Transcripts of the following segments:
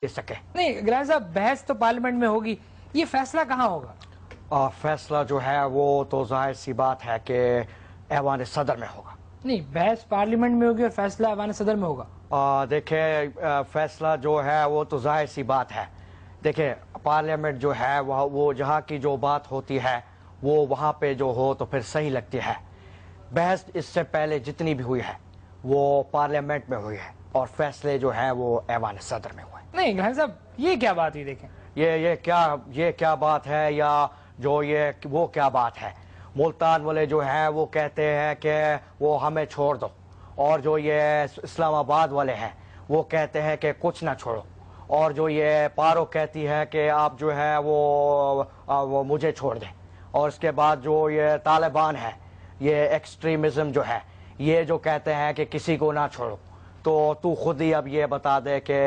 دے سکے. نہیں گران صاحب بحث تو پارلیمنٹ میں ہوگی, یہ فیصلہ کہاں ہوگا؟ فیصلہ جو ہے وہ تو ظاہر سی بات ہے کہ ایوان صدر میں ہوگا. نہیں بحث پارلیمنٹ میں ہوگی اور فیصلہ ایوان صدر میں ہوگا. دیکھیں فیصلہ جو ہے وہ تو ظاہر سی بات ہے. دیکھیں پارلیمنٹ جو ہے وہ جہاں کی جو بات ہوتی ہے وہ وہاں پہ جو ہو تو پھر صحیح لگتی ہے. بحث اس سے پہلے جتنی بھی ہوئی ہے وہ پارلیمنٹ میں ہوئی ہے اور فیصلے جو ہیں وہ ایوان صدر میں ہوئے. نہیں گران صاحب یہ کیا بات ہوئی؟ دیکھیں یہ کیا بات ہے یا جو وہ کیا بات ہے. ملتان والے جو ہیں وہ کہتے ہیں کہ وہ ہمیں چھوڑ دو, اور جو یہ اسلام آباد والے ہیں وہ کہتے ہیں کہ کچھ نہ چھوڑو, اور جو یہ پارو کہتی ہے کہ آپ جو ہے وہ مجھے چھوڑ دیں. اور اس کے بعد جو یہ طالبان ہے, یہ ایکسٹریمزم جو ہے, یہ جو کہتے ہیں کہ کسی کو نہ چھوڑو. تو خود ہی اب یہ بتا دے کہ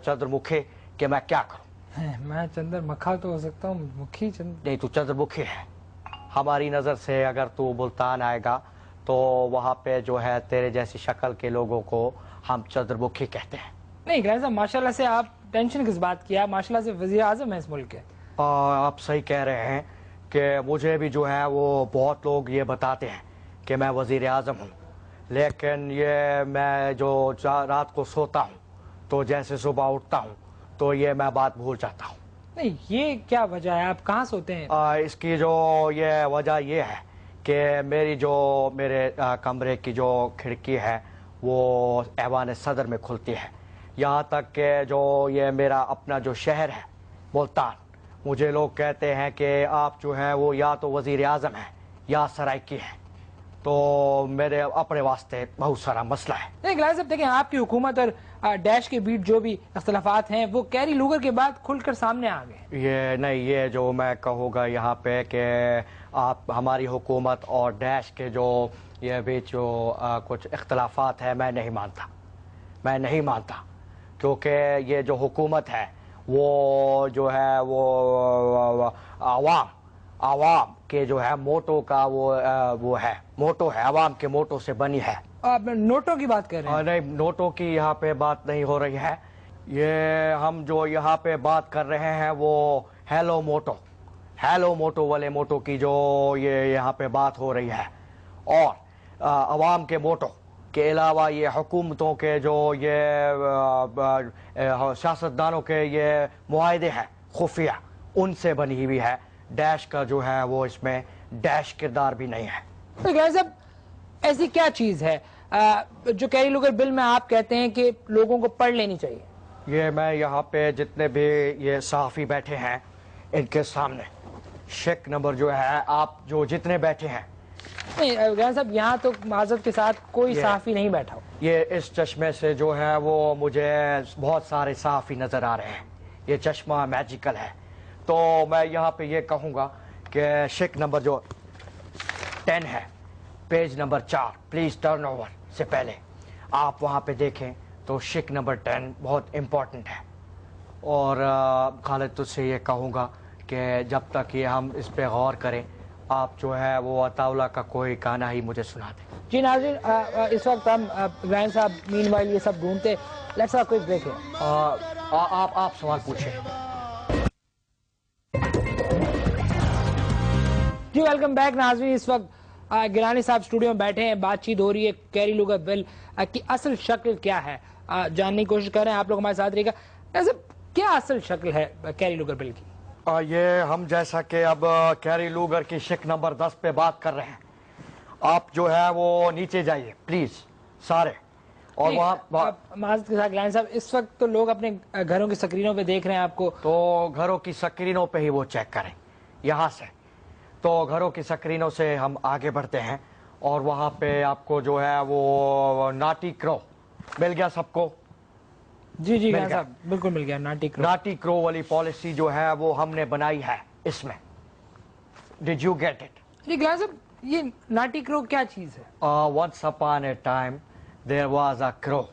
چندر مکھی کہ میں کیا کروں. میں چندر مکھا تو ہو سکتا ہوں, مکھی نہیں تو چندر مکھی ہے. ہماری نظر سے اگر تو ملتان آئے گا تو وہاں پہ جو ہے تیرے جیسی شکل کے لوگوں کو ہم چندر مکھی کہتے ہیں. نہیں گران صاحب ماشاءاللہ سے آپ ٹینشن کس بات کی, آپ ماشاءاللہ سے وزیر اعظم ہیں اس ملک کے. آپ صحیح کہہ رہے ہیں کہ مجھے بھی جو ہے وہ بہت لوگ یہ بتاتے ہیں کہ میں وزیر اعظم ہوں, لیکن یہ میں جو رات کو سوتا ہوں تو جیسے صبح اٹھتا ہوں تو یہ میں بات بھول جاتا ہوں. نہیں یہ کیا وجہ ہے, آپ کہاں سوتے ہیں؟ اس کی جو یہ وجہ یہ ہے کہ میرے کمرے کی جو کھڑکی ہے وہ ایوان صدر میں کھلتی ہے. یہاں تک کہ جو یہ میرا اپنا جو شہر ہے ملتان, مجھے لوگ کہتے ہیں کہ آپ جو ہیں وہ یا تو وزیر اعظم ہیں یا سرائکی ہیں. تو میرے اپنے واسطے بہت سارا مسئلہ ہے. نہیں گران صاحب دیکھیں آپ کی حکومت اور ڈیش کے بیچ جو بھی اختلافات ہیں وہ کیری لوگر کے بعد کھل کر سامنے آ گئے. یہ جو میں کہوں گا یہاں پہ کہ آپ ہماری حکومت اور ڈیش کے جو یہ بیچ جو کچھ اختلافات ہیں میں نہیں مانتا کیونکہ یہ جو حکومت ہے وہ جو ہے وہ عوام کے جو ہے موٹو کا وہ ہے, موٹو ہے, عوام کے موٹو سے بنی ہے. آپ نوٹوں کی بات کر رہے ہیں؟ نہیں نوٹوں کی یہاں پہ بات نہیں ہو رہی ہے. یہ ہم جو یہاں پہ بات کر رہے ہیں وہ ہیلو موٹو والے موٹو کی جو یہ یہاں پہ بات ہو رہی ہے. اور عوام کے موٹو کے علاوہ یہ حکومتوں کے جو یہ سیاستدانوں کے یہ معاہدے ہیں خفیہ, ان سے بنی ہوئی ہے. ڈیش کا جو ہے وہ اس میں ڈیش کردار بھی نہیں ہے. تو گران صاحب ایسی کیا چیز ہے جو کیری لوگر بل میں آپ کہتے ہیں کہ لوگوں کو پڑھ لینی چاہیے؟ یہ میں یہاں پہ جتنے بھی یہ صحافی بیٹھے ہیں ان کے سامنے شیک نمبر جو ہے آپ جو جتنے بیٹھے ہیں. نہیں گران صاحب یہاں تو معذرت کے ساتھ کوئی صحافی نہیں بیٹھا ہو. یہ اس چشمے سے جو ہے وہ مجھے بہت سارے صحافی نظر آ رہے ہیں. یہ چشمہ میجیکل ہے. تو میں یہاں پہ یہ کہوں گا کہ شیک نمبر جو 10 ہے, page number 4, please turn over سے پہلے آپ وہاں پہ دیکھیں تو شیک نمبر 10 بہت امپورٹنٹ ہے. اور خالد تجھ سے یہ کہوں گا کہ جب تک یہ ہم اس پہ غور کریں آپ جو ہے وہ اطاولہ کا کوئی گانا ہی مجھے سنا دیں. جی ناظرین اس وقت ہم ابراہیم صاحب مین وائل یہ سب ڈھونڈتے, لیٹس ہیو کوئک بریک ہے. آپ سوال پوچھیں. جی ویلکم بیک ناظرین. اس وقت گیلانی صاحب اسٹوڈیو میں بیٹھے ہیں, بات چیت ہو رہی ہے کیری لوگر بل کی اصل شکل کیا ہے جاننے کی کوشش کر رہے ہیں. آپ لوگ ہمارے ساتھ رہیے گا. کیا اصل شکل ہے کیری لوگر بل کی؟ یہ ہم جیسا کہ اب کیری لوگر کی شک نمبر 10 پہ بات کر رہے ہیں. آپ جو ہے وہ نیچے جائیے پلیز سارے. اور وہاں معذرت کے ساتھ گیلانی صاحب اس وقت تو لوگ اپنے گھروں کی سکرینوں پہ دیکھ رہے ہیں آپ کو, تو گھروں کی سکرینوں پہ ہی وہ چیک کریں یہاں سے. تو گھروں کی سکرینوں سے ہم آگے بڑھتے ہیں اور وہاں پہ آپ کو جو ہے وہ ناٹی کرو مل گیا سب کو. جی جی صاحب بالکل مل گیا. ناٹی کرو والی پالیسی جو ہے وہ ہم نے بنائی ہے اس میں. Did you get it? جی گیلانی صاحب یہ ناٹی کرو کیا چیز ہے؟ Once upon a time there was a crow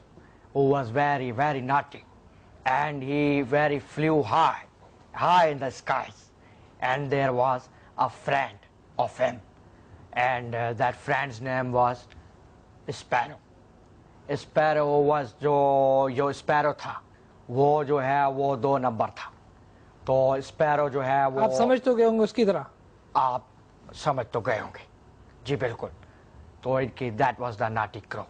who was very very naughty and he very flew high in the skies, and there was a friend of him, and that friend's name was Sparrow. Sparrow was جو sparrow تھا वो जो है वो 2 number था। तो sparrow जो है वो आप समझ तो गए होंगे उसकी तरह। आप समझ तो गए होंगे जी बिल्कुल। तो इनकी that was the naughty crow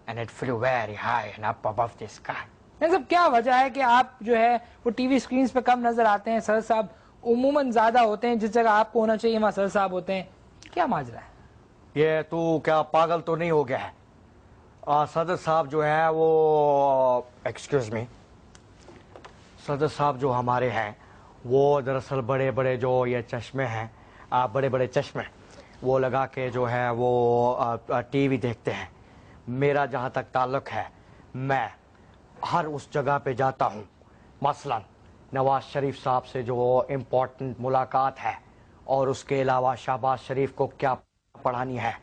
and it flew very high and up above the sky. ये सब क्या वजह है कि आप जो है वो टीवी स्क्रीन पे कम नजर आते हैं? सर साहब उमूमन ज्यादा होते हैं, जिस जगह आपको होना चाहिए वहाँ सर साहब होते हैं, क्या माजरा है? ये तू क्या पागल तो नहीं हो गया है? सदर साहब जो है वो एक्सक्यूज मी, सदर साहब जो हमारे हैं वो दरअसल बड़े बड़े जो ये चश्मे हैं, बड़े बड़े चश्मे वो लगा के जो है वो टीवी देखते हैं। मेरा जहाँ तक ताल्लुक है, मैं हर उस जगह पे जाता हूँ। मसलन नवाज शरीफ साहब से जो इम्पोर्टेंट मुलाकात है, और उसके अलावा शहबाज शरीफ को क्या पढ़ानी है,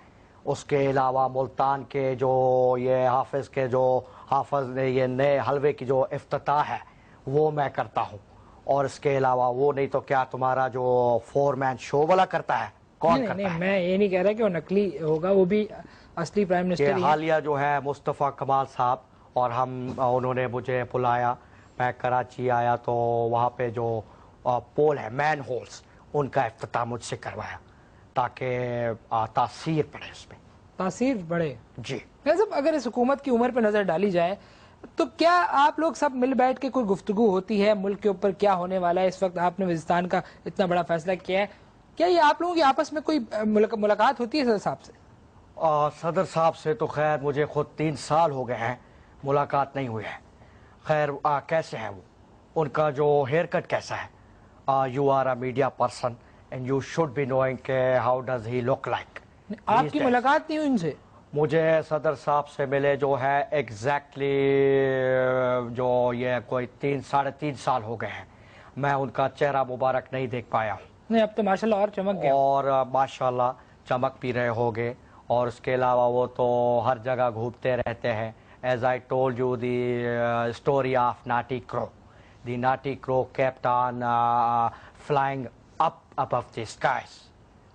उसके अलावा मुल्तान के जो ये हाफिज के जो हाफिज ने ये नए हलवे की जो इफ्तिताह है वो मैं करता हूँ। और इसके अलावा वो नहीं तो क्या तुम्हारा जो 4 मैन शो वाला करता है, कौन नहीं, करता नहीं, है? मैं ये नहीं कह रहा कि वो नकली होगा, वो भी असली प्राइम ये मिनिस्टर ही है। हालिया जो है मुस्तफ़ा कमाल साहब, और उन्होंने मुझे बुलाया, मैं कराची आया तो वहाँ पे जो पोल है, मैन होल्स, उनका इफ्तिताह मुझसे करवाया ताकि तासीर पड़े उसमें। तासीर बढ़े जी सब। अगर इस हुकूमत की उम्र पर नजर डाली जाए तो क्या आप लोग सब मिल बैठ के कोई गुफ्तगू होती है मुल्क के ऊपर क्या होने वाला है? इस वक्त आपने वजिस्तान का इतना बड़ा फैसला किया है, क्या ये आप लोगों की आपस में कोई मुलाकात होती है सदर साहब से? सदर साहब से तो खैर मुझे खुद 3 साल हो गए हैं, मुलाकात नहीं हुई है। खैर कैसे हैं वो, उनका जो हेयर कट कैसा है? You are a media person and you should be knowing के how does he look like. आपकी मुलाकात नहीं हुई उनसे? मुझे सदर साहब से मिले जो है एग्जैक्टली जो ये कोई 3-3.5 साल हो गए हैं, मैं उनका चेहरा मुबारक नहीं देख पाया हूँ। नहीं, अब तो माशाल्लाह और चमक गया। और माशाल्लाह चमक भी रहे होंगे, और उसके अलावा वो तो हर जगह घूमते रहते हैं। As I told you the story of naughty crow, the naughty crow kept on flying up above the skies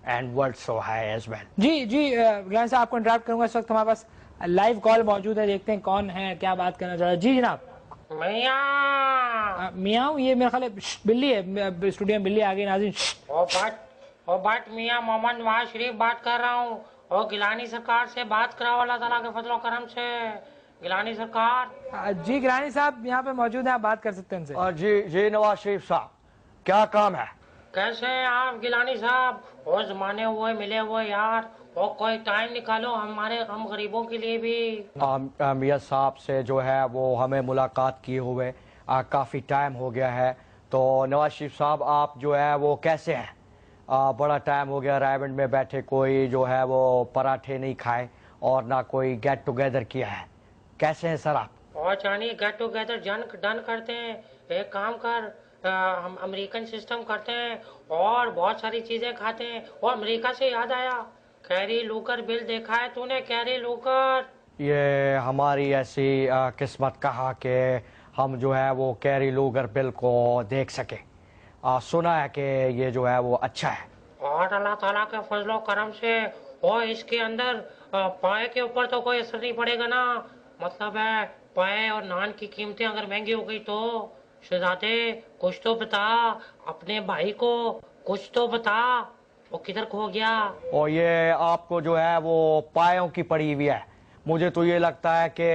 and world so high as well. जी जी गिलानी साहब, आपको इंटरप्ट करूंगा। इस वक्त हमारे पास लाइव कॉल मौजूद है, देखते हैं कौन है, क्या बात करना चाह रहा है। जी जनाब। मियाँ, ये मेरा ख्याल है बिल्ली है, स्टूडियो में बिल्ली आ गई। नाज़रीन ओ बट मियाँ मोहम्मद नवाज शरीफ बात कर रहा हूँ, और गिलानी सरकार से बात कराओ अल्लाह ताला के फजलो करम से। गिलानी सरकार। जी गिलानी साहब यहाँ पे मौजूद है, आप बात कर सकते हैं उनसे। जी जी नवाज शरीफ साहब, क्या काम है? कैसे हैं आप गिलानी साहब? वो जमाने हुए मिले हुए यार, और कोई टाइम निकालो हम गरीबों के लिए भी। मियाँ साहब से जो है वो हमें मुलाकात किए हुए काफ़ी टाइम हो गया है। तो नवाज शरीफ साहब, आप जो है वो कैसे हैं? बड़ा टाइम हो गया रायबंड में बैठे, कोई जो है वो पराठे नहीं खाए और ना कोई गेट टुगेदर किया है। कैसे हैं सर आप? और जानी गेट टुगेदर डन करते हैं, एक काम कर, हम अमेरिकन सिस्टम करते हैं और बहुत सारी चीजें खाते हैं। और अमेरिका से याद आया, कैरी लूकर बिल देखा है तूने? कैरी लूकर, ये हमारी ऐसी किस्मत कहा कि हम जो है वो कैरी लूगर बिल को देख सके। सुना है कि ये जो है वो अच्छा है। और अल्लाह ताला के फजलो करम से, और इसके अंदर पाए के ऊपर तो कोई असर नहीं पड़ेगा ना। मतलब है पाए और नान की कीमतें अगर महंगी हो गई तो शहजादे कुछ तो बता, अपने भाई को कुछ तो बता, वो किधर खो गया? और ये आपको जो है वो पायों की पड़ी हुई है। मुझे तो ये लगता है कि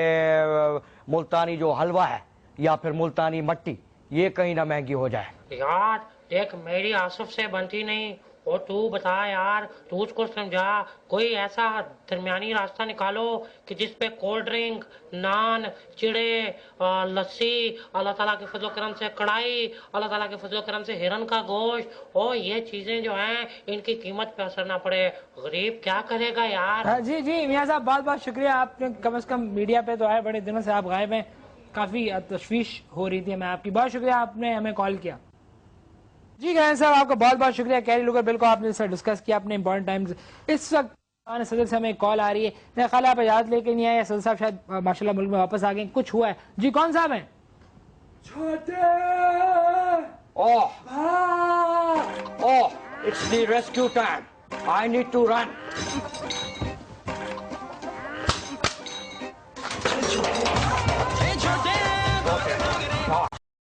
मुल्तानी जो हलवा है या फिर मुल्तानी मट्टी, ये कहीं ना महंगी हो जाए। यार देख, मेरी आसफ से बनती नहीं, और तू बता यार, तू उसको समझा, कोई ऐसा दरमियानी रास्ता निकालो कि जिसपे कोल्ड ड्रिंक, नान, चिड़े, लस्सी, अल्लाह ताला के फजल करम से कढ़ाई, अल्लाह ताला के फजल करम से हिरन का गोश्त, और ये चीजें जो हैं इनकी कीमत पे असर ना पड़े। गरीब क्या करेगा यार? जी जी मियाँ साहब, बहुत बहुत शुक्रिया, आपने कम से कम मीडिया पे तो आए, बड़े दिनों से आप गायब हैं, काफी तशवीश हो रही थी हमें आपकी। बहुत शुक्रिया, आपने हमें कॉल किया। जी गिलानी साहब, आपका बहुत बहुत शुक्रिया। कैरी लूगर बिल को आपने इससे डिस्कस किया अपने इंपॉर्टेंट टाइम्स। इस वक्त सदर से हमें कॉल आ रही है, मेरा ख्याल आप इजाजत लेके नहीं आए, सदर साहब शायद माशाल्लाह मुल्क में वापस आ गए, कुछ हुआ है। जी कौन साहब हैं? छोटे oh it's the rescue time, I need to run.